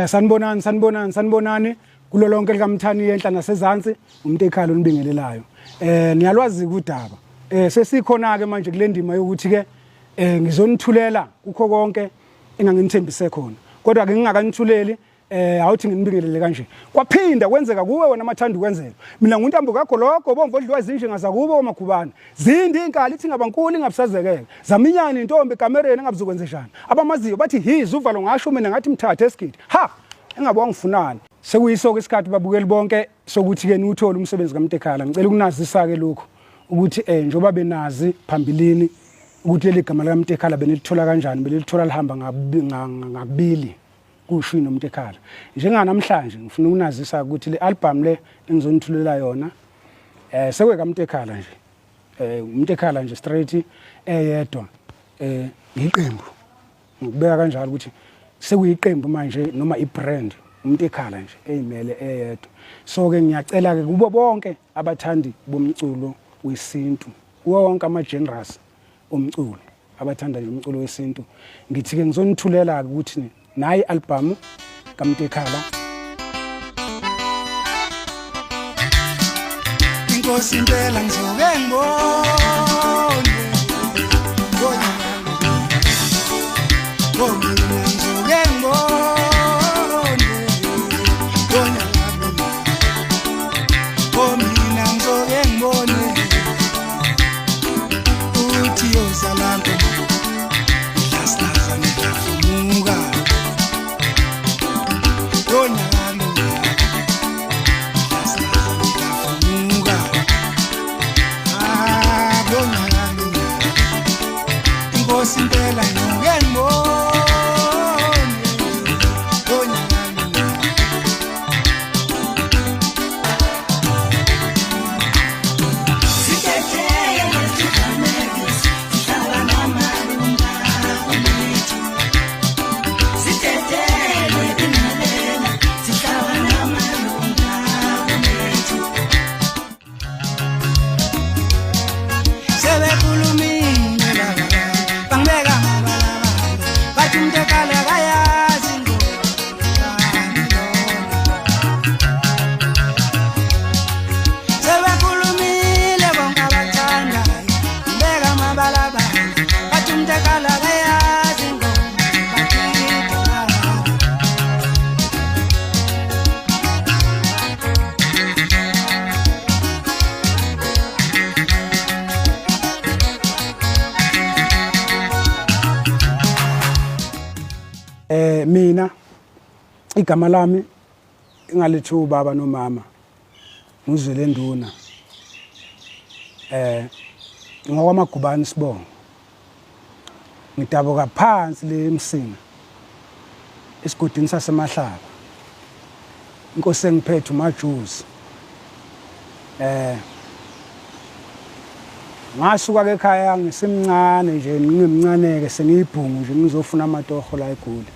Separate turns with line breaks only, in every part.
Sanibonani kulo lonke likaMthani yenhla nasezantsi umuntu ekhalo nibingelelayo. Niyalwazi udaba. Sesikhona ke manje kule ndima yokuthi ke ngizonithulela ukho konke enganginithembise khona. Kodwa ke ngingakanithuleli awuthi nginibingelele kanje. Kwaphinda kwenzeka kuwe wena mathanda ukwenzela. Mina nguntambo kakho lokho bomvodliwa izinjinga zakubo omakhubana. Zindi inkali ithi ngabankulu ingabusazekeke. Zaminyana intombi ekamereni engabuzukwenze njani. Abamaziyo bathi hizi uvalo ngasho mina ngathi mthathe esigidi. Ha! Engabe wangifunani. Sekuyisoko isikhathi babukeli bonke sokuthi ke niwuthola umsebenzi kaMtekhala. Ngicela ukunazisa ke lokho ukuthi njoba benazi phambilini ukuthi leli gama likaMtekhala benilithola kanjani, belithola lihamba ngakubili kusho noMtekhala. Njenganamhlanje ngifuna ukunazisa ukuthi le album le engizonithulela yona sekwe kaMtekhala nje. uMtekhala nje straight eyedwa iqembu. Ngikubeka kanjalo ukuthi sekuyiqembu manje noma ibrand uMtekhala nje eyimele eyedwa. So ke ngiyacela ke kubo bonke abathandi bomculo wesintu, wonke ama-genres omculo abathanda nje umculo wesintu, ngithi ke ngizonithulela ukuthi nayi album kaMtekhala
Inkosi impela ngizoke ngibone Simpela ngeke ngibone
mina igama lami ingalithi ubaba nomama ngizwele nduna ngokwamagubani sibongo ngidabuka phansi le emsini esigodini sasemahlaba inkosi engiphethe uMajuzi ngasuka ke ekhaya ngisemncane nje ngimncane ke sengiyibhungu nje ngizofuna amatoho la eGoli.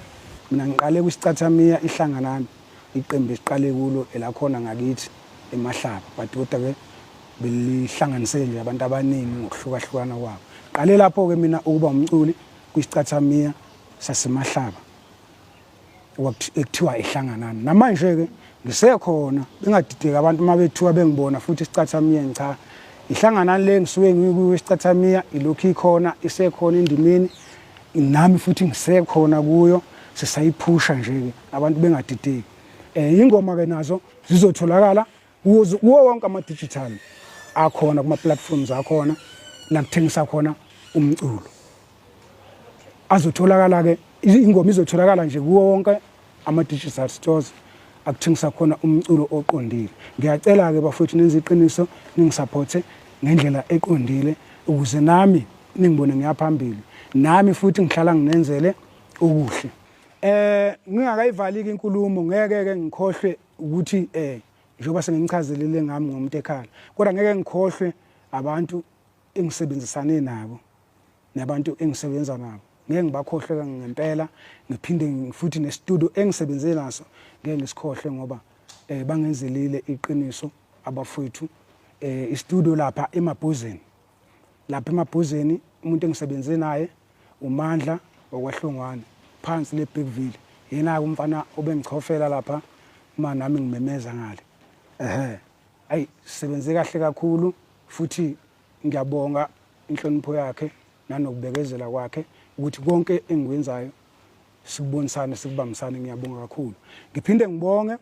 Mina ngiqale kwisicathamia ihlanganani iqembu esiqale kulo elakhona ngakithi emahlaba badoda ke belihlanganisele nje abantu abaningi ngokuhlukahlukana kwabo. Qale lapho ke mina ukuba umculi kwisicathamia sasemahlaba ekuthiwa ihlanganani. Namanje ke ngisekhona bengadideka abantu mabethiwa bengibona futhi isicathamia ngicha ihlanganani le ngisuke ngikuwe isicathamia ilokhu ikhona isekhona indimeni nami futhi ngisekhona kuyo sisayiphusha nje abantu bengadideki. Ingoma ke nazo zizotholakala kuwo wonke ama digital akhona kuma platforms akhona la kuthengisa khona umculo. Azotholakala ke ingoma izotholakala nje kuwo wonke ama digital stores akuthengisa khona umculo oqondile. Ngiyacela ke bafowethu nenze iqiniso ningisupporte ngendlela eqondile ukuze nami ningibone ngiyaphambili, nami futhi ngihlala nginenzele okuhle. Ngingakayivaliki inkulumo ngeke ke ngikhohlwe ukuthi njoba sengichazelele ngami ngoMtekhala, kodwa ngeke ngikhohlwe abantu engisebenzisane nabo nabantu engisebenza nabo. Ngeke ngibakhohlwe ngempela, ngiphinde futhi nestudio engisebenze naso ngeke ngisikhohlwe ngoba bangenzelile iqiniso abafowethu. Istudio lapha eMabhuzeni. Lapha eMabhuzeni umuntu engisebenze naye uMandla wakwaHlongwane phansi le Bigville yena umfana obengichofela lapha uma nami ngimemeza ngale ayi sisebenze kahle kakhulu futhi ngiyabonga inhlonipho yakhe nanokubekezela kwakhe ukuthi konke engikwenzayo sikubonisana sikubambisana ngiyabonga kakhulu. Ngiphinde ngibonge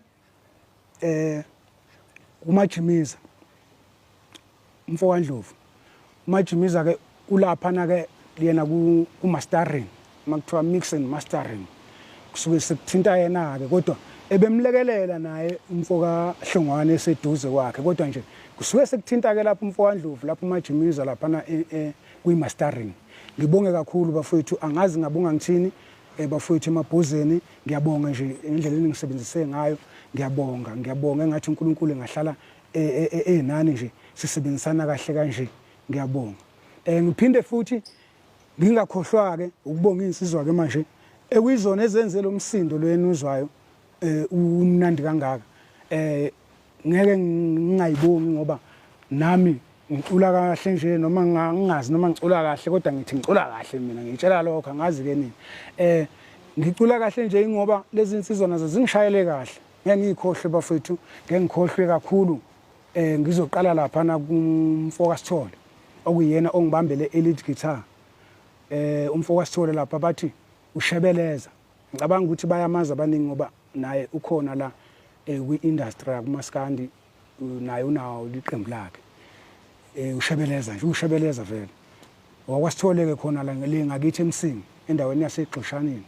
uMajimiza umfowandlovu. uMajimiza ke ulaphana ke yena ku mastering makuthiwa mix and mastering kusuke sekuthinta yena ke kodwa ebemlekelela naye umfoka Hlongwane eseduze kwakhe kodwa nje kusuke sekuthinta ke lapho umfowandlovu lapho uMajimiza laphana kuyi mastering. Ngibonge kakhulu bafowethu, angazi ngabonga ngithini bafowethu emabhozeni. Ngiyabonga nje indlela eningisebenzise ngayo, ngiyabonga engathi uNkulunkulu engahlala nani nje sisebenzisana kahle kanje. Ngiyabonga. Ngiphinde futhi ngingakhohlwa ke ukubonga insizwa ke manje ekuyizona ezenze lo msindo lwenuzwayo umnandi kangaka. Ngeke ngingayibongi ngoba nami ngicula kahle nje noma ngingazi noma ngicula kahle kodwa ngithi ngicula kahle mina ngitshela lokho angazi ke nini. Ngicula kahle nje ngoba lezi insizwa nazo zingishayele kahle. Ngeke ngikhohle bafethu, ngeke ngikhohlwe kakhulu. Ngizoqala lapha na kumfoka Sithole okuyena ongibambele elite guitar. Umfoka Sithole lapha bathi ushebeleza. Ngicabanga ukuthi bayamaza abaningi ngoba naye ukhona la kwi-industry kumaskandi naye unawo liqembu lakhe. Ushebeleza nje ushebeleza vele. Wakwasithole ke khona la ngakithi eMsingi endaweni yaseXhoshaneni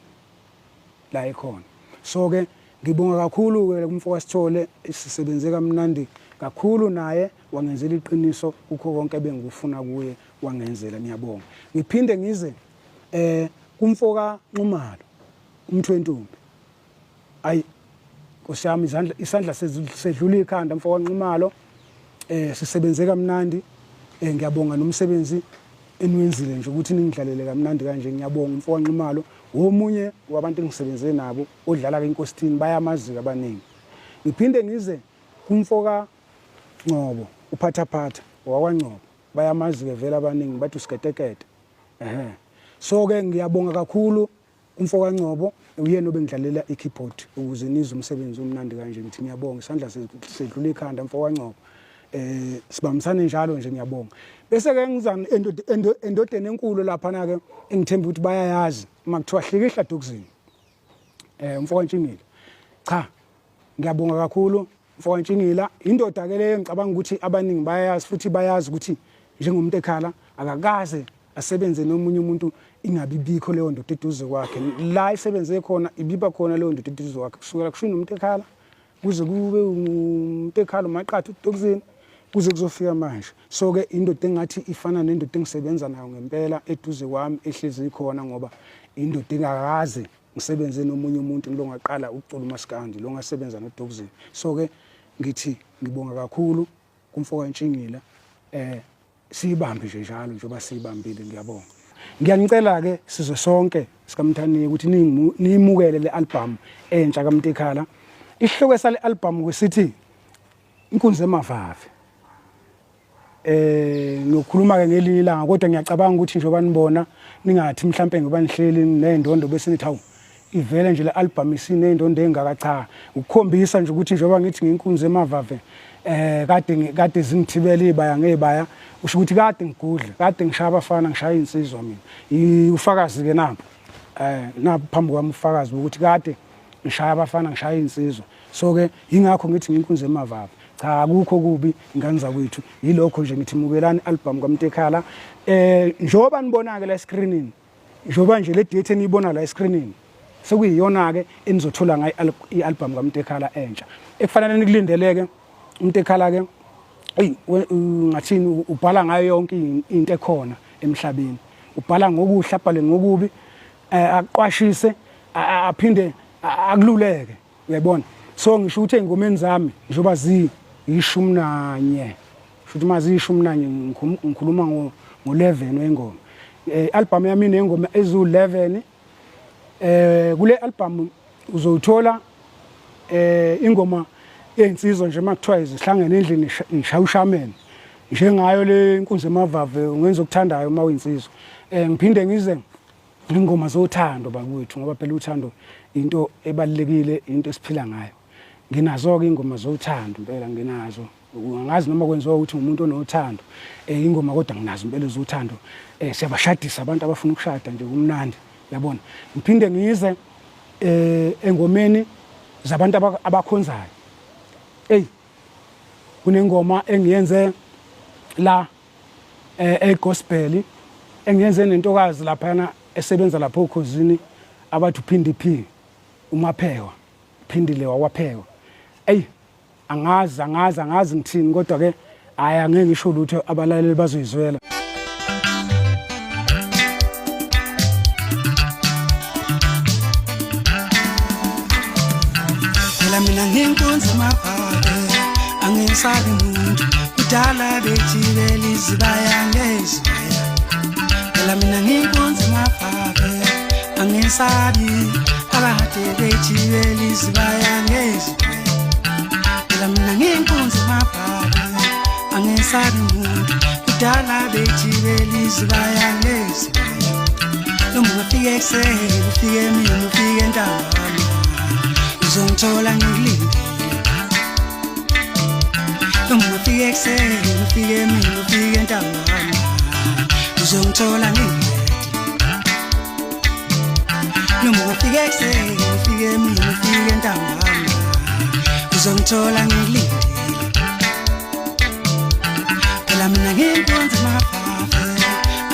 la ekhona. So ke ngibonga kakhulu ke kumfoka Sithole sisebenze kamnandi kakhulu naye wangenzela iqiniso ukho konke bengikufuna kuye wangenzela. Ngiyabonga. Ngiphinde ngize kumfoka Nxumalo umthwentumbi. Ayi kusiyami isandla sedlula ikhanda mfoka Nxumalo. Sisebenze kamnandi. Ngiyabonga nomsebenzi eniwenzile nje ukuthi ningidlalele kamnandi kanje. Ngiyabonga umfoka Nxumalo womunye wabantu engisebenze nabo odlala ke inkositini bayamazi abaningi. Ngiphinde ngize kumfoka Ngcobo uphathaphatha wakwaNgcobo bayamazi ke vele abaningi bathi usiketekete. So ke ngiyabonga kakhulu umfoka Ngcobo uyena obengidlalela i-keyboard ukuze nizwe umsebenzi omnandi kanje. Ngithi ngiyabonga isandla sedlula ikhanda mfoka Ngcobo. Sibambisane njalo nje ngiyabonga. Bese ke ngizana endodeni enkulu lapha na ke engithemba ukuthi bayayazi makuthiwa Hlikihla Dokuzini. Umfoka Ntshingila. Cha ngiyabonga kakhulu mfoka Ntshingila indoda ke leyo ngicabanga ukuthi abaningi bayayazi futhi bayazi ukuthi njengomuntu ekhala akakaze asebenze nomunye umuntu ingabi bikho leyo ndoda eduze kwakhe. La isebenze khona ibiba khona leyo ndoda eduze kwakhe kusukela kushina umuntu ekhala kuze kube umuntu ekhala uMaqatha uDokuzini kuze kuzofika manje. So ke indoda engathi ifana nendoda engisebenza nayo ngempela eduze kwami ehlezi ikhona ngoba indoda engakaze ngisebenze nomunye umuntu lo ngaqala ukucula umaskandi lo ngasebenza noDokuzini. So ke ngithi ngibonga kakhulu kumfoka Ntshingila. Siyibambe nje njalo njengoba siyibambile. Ngiyabonga. Ngiyanicela ke sizwe sonke sikamthaniye ukuthi niyimukele le album entsha kaMtekhala. Isihloko sale album kwesithi Inkunzi Emavave. Ngiyokhuluma ke ngelinye ilanga kodwa ngiyacabanga ukuthi njengoba nibona ningathi mhlambe ngoba nihleli nendondo bese nithi hawu ivele nje le album isinendondo engaka cha ukukhombisa nje ukuthi njengoba ngithi nginkunzi emavave kade zingithibela ibaya ngebaya usho ukuthi kade ngigudla kade ngishaya abafana ngishaya insizwa mina ufakazi ke napho napho phambi kwami ufakazi ukuthi kade ngishaya abafana ngishaya insizwa. So ke ingakho ngithi nginkunzi emavave. Cha akukho kubi ingane zakwethu yilokho nje ngithi mukelani album kaMtekhala. Njoba nibona ke la screenini njoba nje le date eniyibona la screenini sekuyiyona ke enizothola ngayi i-album kaMtekhala entsha ekufanele nikulindeleke. uMtekhala ke ngathini ubhala ngayo yonke into ekhona emhlabeni. Ubhala ngokuhle abhale ngokubi aqwashise aphinde akululeke uyabona. So ngisho ukuthi engomeni zami njoba zi11 futhi mazi 11 ngikhuluma ngo11 wengoma. Album yami inengoma ezu11. Kule album uzothola ingoma eyensizwa nje makuthiwa izihlangene endlini ngishawushamene njengayo le Inkunzi Emavave ungenza ukuthandayo uma uyinsizwa. Ngiphinde ngize ingoma zothando bakwethu ngoba phela uthando into ebalekile into esiphila ngayo nginazo ke ingoma zothando impela nginazo ungazi noma kwenziwa ukuthi umuntu onothando ingoma kodwa nginazo impela zothando siyabashadisa abantu abafuna ukushada nje kumnandi yabona ngiphinde ngize engomeni zabantu abakhonzayo kunengoma engiyenze la egospel engiyenze nentokazi laphana esebenza lapho ukhosini abathi uphindi P uMaphekwa phindile wawaphekwa angazi ngithini kodwa ke aya ngeke ngisho lutho abalaleli bazoyizwela
phela mina nginkunzi maphake angisabi umuntu kudala bethibela izibaya ngezibaya phela mina nginkunzi maphake angisabi abade bethibela izibaya ngezibaya phela mina nginkunzi maphake angisabi umuntu kudala bethibela izibaya ngezibaya noma ufike ekuseni ufike mina ufike ntambama uzongithola ngilindile noma ufike ekuseni ufike mina ufike ntambama uzongithola ngilindile noma ufike ekuseni ufike mina ufike ntambama uzongithola ngilindile phela mina nginkunzi maphake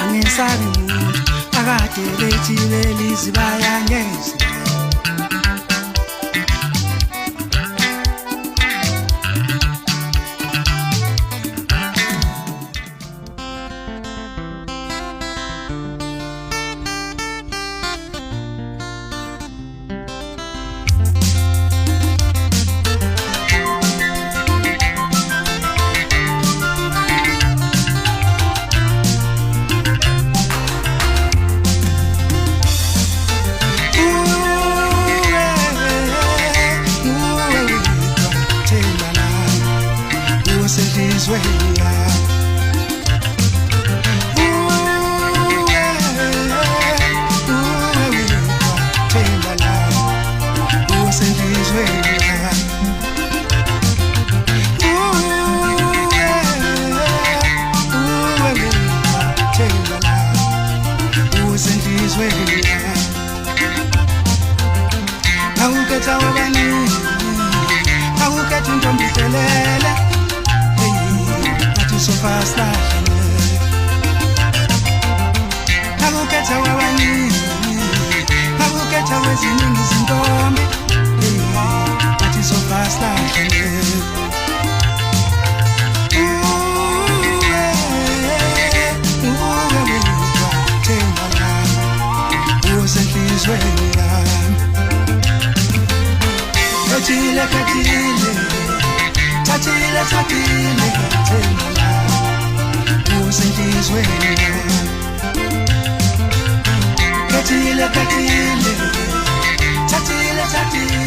angisabi umuntu akade bethibela izibaya ngezibaya Tatile